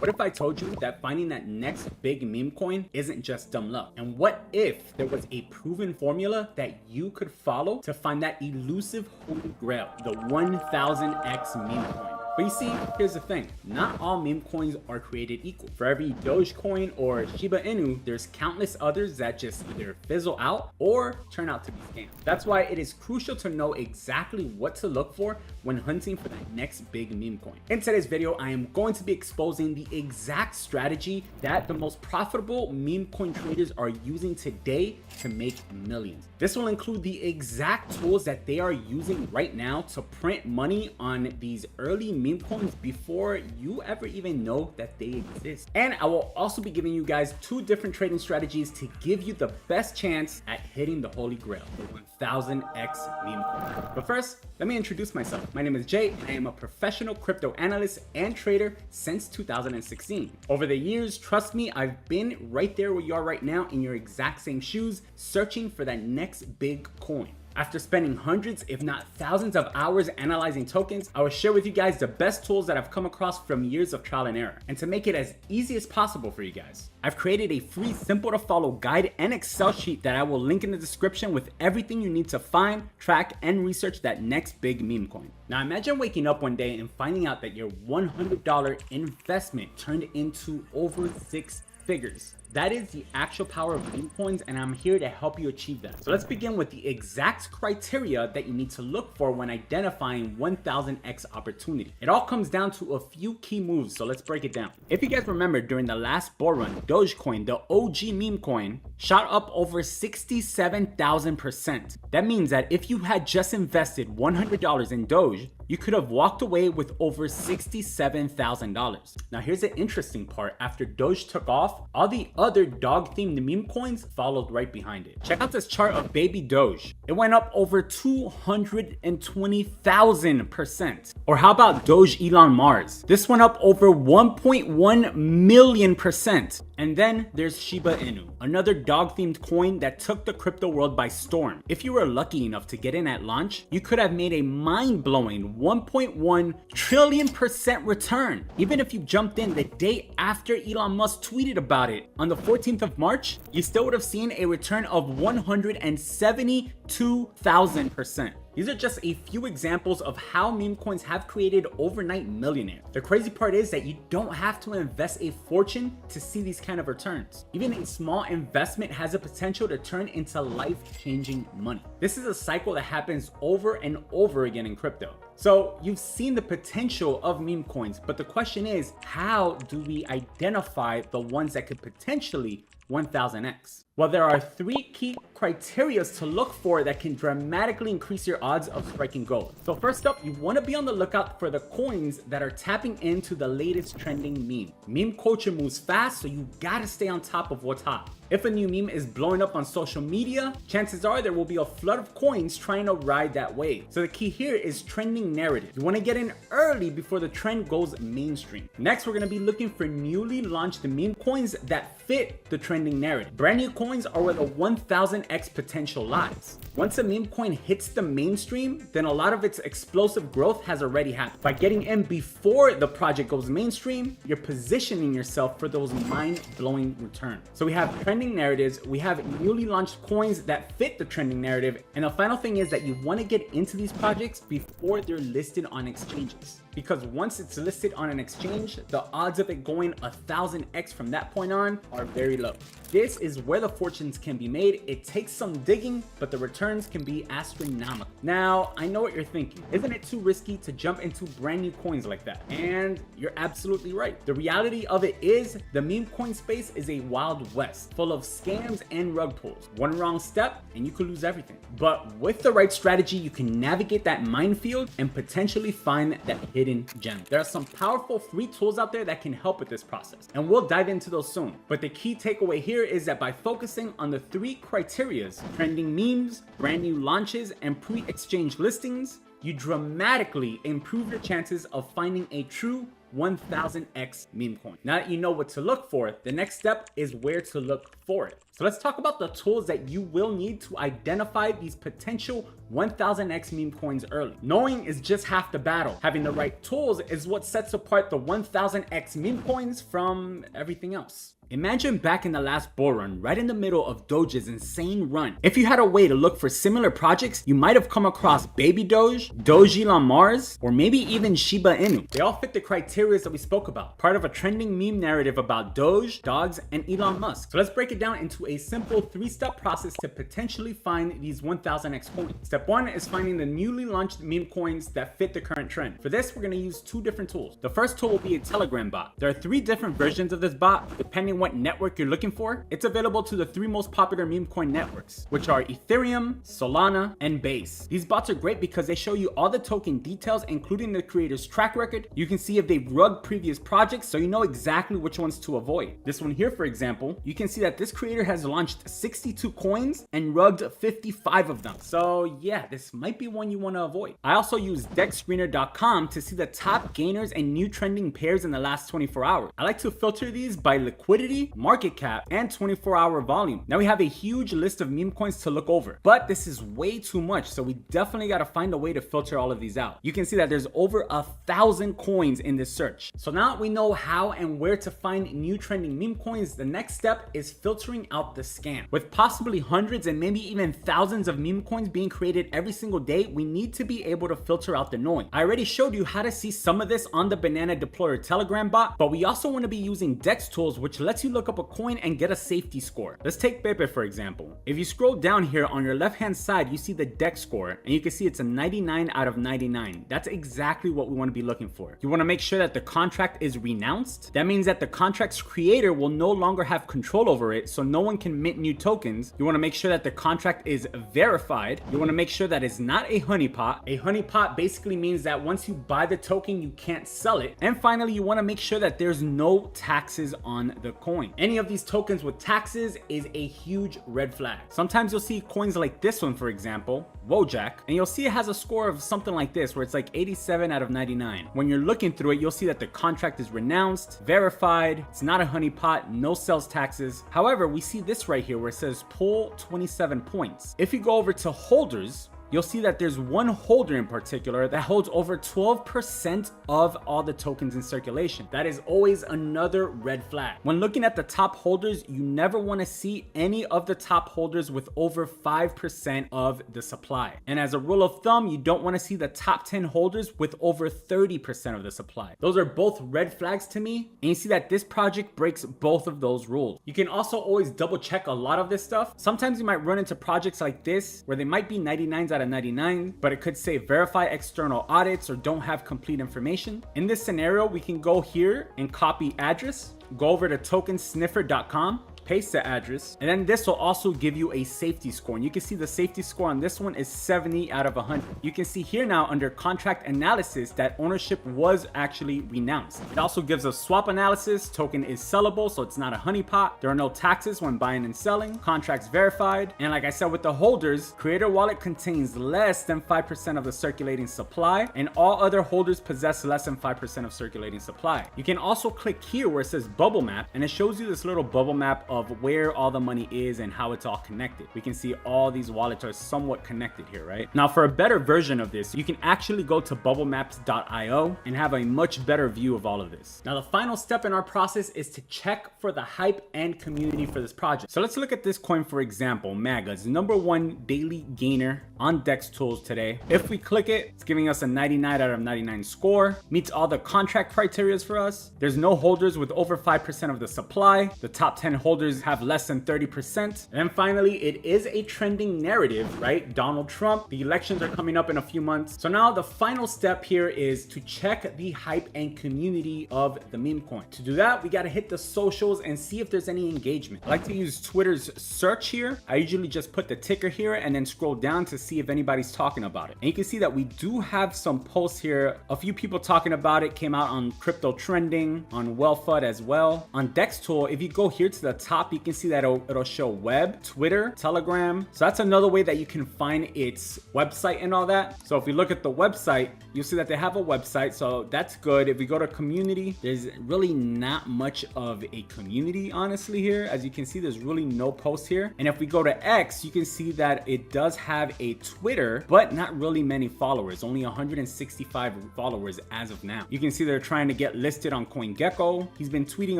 What if I told you that finding that next big meme coin isn't just dumb luck? And what if there was a proven formula that you could follow to find that elusive holy grail, the 1000x meme coin? But you see, here's the thing, not all meme coins are created equal. For every Dogecoin or Shiba Inu, there's countless others that just either fizzle out or turn out to be scams. That's why it is crucial to know exactly what to look for when hunting for that next big meme coin. In today's video, I am going to be exposing the exact strategy that the most profitable meme coin traders are using today to make millions. This will include the exact tools that they are using right now to print money on these early meme coins before you ever even know that they exist. And I will also be giving you guys 2 different trading strategies to give you the best chance at hitting the holy grail, the 1000x meme coin. But first, let me introduce myself. My name is Jay, and I am a professional crypto analyst and trader since 2016. Over the years, trust me, I've been right there where you are right now in your exact same shoes, searching for that next big coin. After spending hundreds, if not thousands of hours analyzing tokens, I will share with you guys the best tools that I've come across from years of trial and error. And to make it as easy as possible for you guys, I've created a free, simple to follow guide and Excel sheet that I will link in the description with everything you need to find, track, and research that next big meme coin. Now imagine waking up one day and finding out that your $100 investment turned into over 6 figures. That is the actual power of meme coins, and I'm here to help you achieve that. So let's begin with the exact criteria that you need to look for when identifying 1000x opportunity. It all comes down to a few key moves, so let's break it down. If you guys remember, during the last bull run, Dogecoin, the OG meme coin, shot up over 67,000%. That means that if you had just invested $100 in Doge, you could have walked away with over $67,000. Now here's the interesting part. After Doge took off, all the other dog themed meme coins followed right behind it. Check out this chart of baby Doge. It went up over 220,000%. Or how about Doge Elon Mars? This went up over 1.1 million%. And then there's Shiba Inu, another dog-themed coin that took the crypto world by storm. If you were lucky enough to get in at launch, you could have made a mind-blowing 1.1 trillion% return. Even if you jumped in the day after Elon Musk tweeted about it on the 14th of March, you still would have seen a return of 172,000%. These are just a few examples of how meme coins have created overnight millionaires. The crazy part is that you don't have to invest a fortune to see these kind of returns. Even a small investment has the potential to turn into life-changing money. This is a cycle that happens over and over again in crypto. So you've seen the potential of meme coins, but the question is, how do we identify the ones that could potentially 1000x? Well, there are 3 key criteria to look for that can dramatically increase your odds of striking gold. So first up, you want to be on the lookout for the coins that are tapping into the latest trending meme. Meme culture moves fast, so you gotta stay on top of what's hot. If a new meme is blowing up on social media, chances are there will be a flood of coins trying to ride that wave. So the key here is trending narrative. You want to get in early before the trend goes mainstream. Next, we're going to be looking for newly launched meme coins that fit the trending narrative. Brand new coins are where the 1000x potential lies. Once a meme coin hits the mainstream, then a lot of its explosive growth has already happened. By getting in before the project goes mainstream, you're positioning yourself for those mind-blowing returns. So we have trending narratives, we have newly launched coins that fit the trending narrative, and the final thing is that you want to get into these projects before they're listed on exchanges. Because once it's listed on an exchange, the odds of it going 1000x from that point on are very low. This is where the fortunes can be made. It takes some digging, but the returns can be astronomical. Now, I know what you're thinking. Isn't it too risky to jump into brand new coins like that? And you're absolutely right. The reality of it is the meme coin space is a wild west, full of scams and rug pulls. One wrong step and you could lose everything. But with the right strategy, you can navigate that minefield and potentially find that hidden gem. There are some powerful free tools out there that can help with this process, and we'll dive into those soon. But the key takeaway here is that by focusing on the 3 criterias, trending memes, brand new launches, and pre-exchange listings, you dramatically improve your chances of finding a true 1000x meme coin. Now that you know what to look for, the next step is where to look for it. So let's talk about the tools that you will need to identify these potential 1000x meme coins early. Knowing is just half the battle. Having the right tools is what sets apart the 1000x meme coins from everything else. Imagine back in the last bull run, right in the middle of Doge's insane run. If you had a way to look for similar projects, you might have come across Baby Doge, Doge Elon Mars, or maybe even Shiba Inu. They all fit the criteria that we spoke about, part of a trending meme narrative about Doge, dogs, and Elon Musk. So let's break it down into a simple 3-step process to potentially find these 1000x coins. Step 1 is finding the newly launched meme coins that fit the current trend. For this, we're going to use 2 different tools. The first tool will be a Telegram bot. There are 3 different versions of this bot, depending what network you're looking for. It's available to the 3 most popular meme coin networks, which are Ethereum, Solana, and Base. These bots are great because they show you all the token details, including the creator's track record. You can see if they've rugged previous projects, so you know exactly which ones to avoid. This one here, for example, you can see that this creator has launched 62 coins and rugged 55 of them. So yeah, this might be one you want to avoid. I also use dexscreener.com to see the top gainers and new trending pairs in the last 24 hours. I like to filter these by liquidity, market cap, and 24-hour volume. Now we have a huge list of meme coins to look over, but this is way too much, so we definitely got to find a way to filter all of these out. You can see that there's over 1,000 coins in this search. So now that we know how and where to find new trending meme coins, the next step is filtering out the scam. With possibly hundreds and maybe even thousands of meme coins being created every single day, we need to be able to filter out the noise. I already showed you how to see some of this on the Banana Deployer Telegram bot, but we also want to be using Dex tools, which lets you look up a coin and get a safety score. Let's take Pepe for example. If you scroll down here on your left hand side, you see the Dex score, and you can see it's a 99 out of 99. That's exactly what we want to be looking for. You want to make sure that the contract is renounced. That means that the contract's creator will no longer have control over it, so no one can mint new tokens. You want to make sure that the contract is verified. You want to make sure that it's not a honeypot. A honeypot basically means that once you buy the token, you can't sell it. And finally, you want to make sure that there's no taxes on the coin. Any of these tokens with taxes is a huge red flag. Sometimes you'll see coins like this one, for example, Wojak, and you'll see it has a score of something like this, where it's like 87 out of 99. When you're looking through it, you'll see that the contract is renounced, verified, it's not a honeypot, no sales taxes. However, we see this right here where it says pull 27 points. If you go over to holders, you'll see that there's one holder in particular that holds over 12% of all the tokens in circulation. That is always another red flag. When looking at the top holders, you never want to see any of the top holders with over 5% of the supply. And as a rule of thumb, you don't want to see the top 10 holders with over 30% of the supply. Those are both red flags to me, and you see that this project breaks both of those rules. You can also always double check a lot of this stuff. Sometimes you might run into projects like this where they might be 99s out of 99, but it could say verify external audits or don't have complete information. In this scenario, we can go here and copy address, go over to tokensniffer.com, paste the address, and then this will also give you a safety score. And you can see the safety score on this one is 70 out of 100. You can see here now under contract analysis that ownership was actually renounced. It also gives us swap analysis. Token is sellable, so it's not a honeypot. There are no taxes when buying and selling. Contracts verified. And like I said with the holders, Creator Wallet contains less than 5% of the circulating supply, and all other holders possess less than 5% of circulating supply. You can also click here where it says bubble map, and it shows you this little bubble map of where all the money is and how it's all connected. We can see all these wallets are somewhat connected here, right? Now, for a better version of this, you can actually go to bubblemaps.io and have a much better view of all of this. Now, the final step in our process is to check for the hype and community for this project. So let's look at this coin, for example, MAGA. It's #1 daily gainer on Dex Tools today. If we click it, it's giving us a 99 out of 99 score, meets all the contract criteria for us. There's no holders with over 5% of the supply. The top 10 holders have less than 30%. And finally, it is a trending narrative, right? Donald Trump, the elections are coming up in a few months. So now the final step here is to check the hype and community of the meme coin. To do that, we got to hit the socials and see if there's any engagement. I like to use Twitter's search here. I usually just put the ticker here and then scroll down to see if anybody's talking about it. And you can see that we do have some posts here. A few people talking about it came out on Crypto Trending, on WellFud as well. On DexTool, if you go here to the top top, you can see that it'll show web, Twitter, Telegram. So that's another way that you can find its website and all that. So if we look at the website, you'll see that they have a website, so that's good. If we go to community, there's really not much of a community, honestly, here. As you can see, there's really no posts here. And if we go to X, you can see that it does have a Twitter, but not really many followers, only 165 followers as of now. You can see they're trying to get listed on CoinGecko. He's been tweeting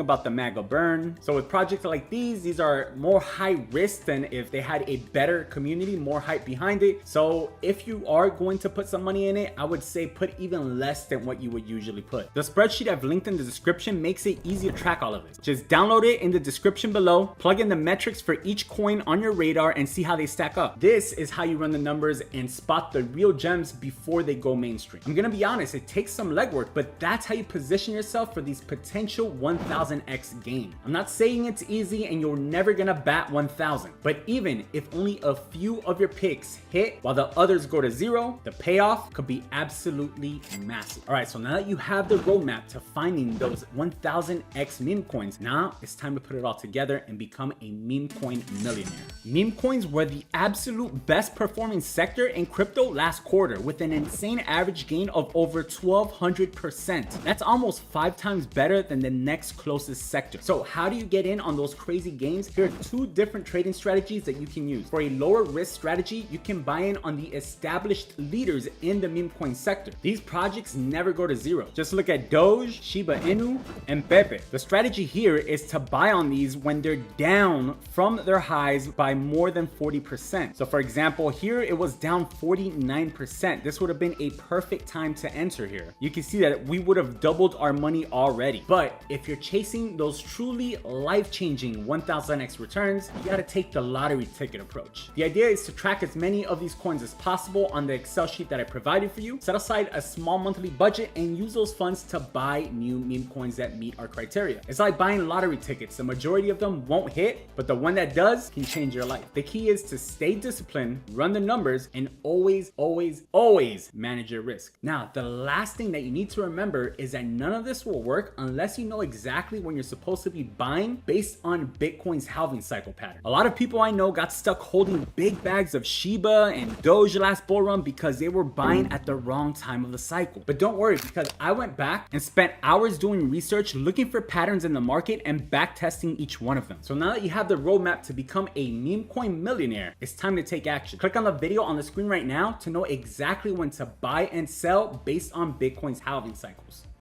about the MAGA burn. So with projects like these are more high risk than if they had a better community, more hype behind it. So if you are going to put some money in it, I would say put even less than what you would usually put. The spreadsheet I've linked in the description makes it easy to track all of this. Just download it in the description below, plug in the metrics for each coin on your radar and see how they stack up. This is how you run the numbers and spot the real gems before they go mainstream. I'm gonna be honest, it takes some legwork, but that's how you position yourself for these potential 1000x gains. I'm not saying it's easy and you're never gonna bat 1000, but even if only a few of your picks hit while the others go to zero, the payoff could be absolutely massive. All right, so now that you have the roadmap to finding those 1000x meme coins, now it's time to put it all together and become a meme coin millionaire. Meme coins were the absolute best performing sector in crypto last quarter with an insane average gain of over 1200%. That's almost 5 times better than the next closest sector. So how do you get in on those crazy gains? Here are 2 different trading strategies that you can use. For a lower risk strategy, you can buy in on the established leaders in the meme coin sector. These projects never go to zero. Just look at Doge, Shiba Inu, and Pepe. The strategy here is to buy on these when they're down from their highs by more than 40%. So for example, here it was down 49%. This would have been a perfect time to enter here. You can see that we would have doubled our money already. But if you're chasing those truly life-changing 1000x returns, you gotta take the lottery ticket approach. The idea is to track as many of these coins as possible on the Excel sheet that I provided for you. Set aside a small monthly budget and use those funds to buy new meme coins that meet our criteria. It's like buying lottery tickets. The majority of them won't hit, but the one that does can change your life. The key is to stay disciplined, run the numbers, and always manage your risk. Now, the last thing that you need to remember is that none of this will work unless you know exactly when you're supposed to be buying based on Bitcoin's halving cycle pattern. A lot of people I know got stuck holding big bags of Shiba and Doge last bull run because they were buying at the wrong time of the cycle. But don't worry, because I went back and spent hours doing research, looking for patterns in the market and back testing each one of them. So now that you have the roadmap to become a meme coin millionaire, it's time to take action. Click on the video on the screen right now to know exactly when to buy and sell based on Bitcoin's halving cycles.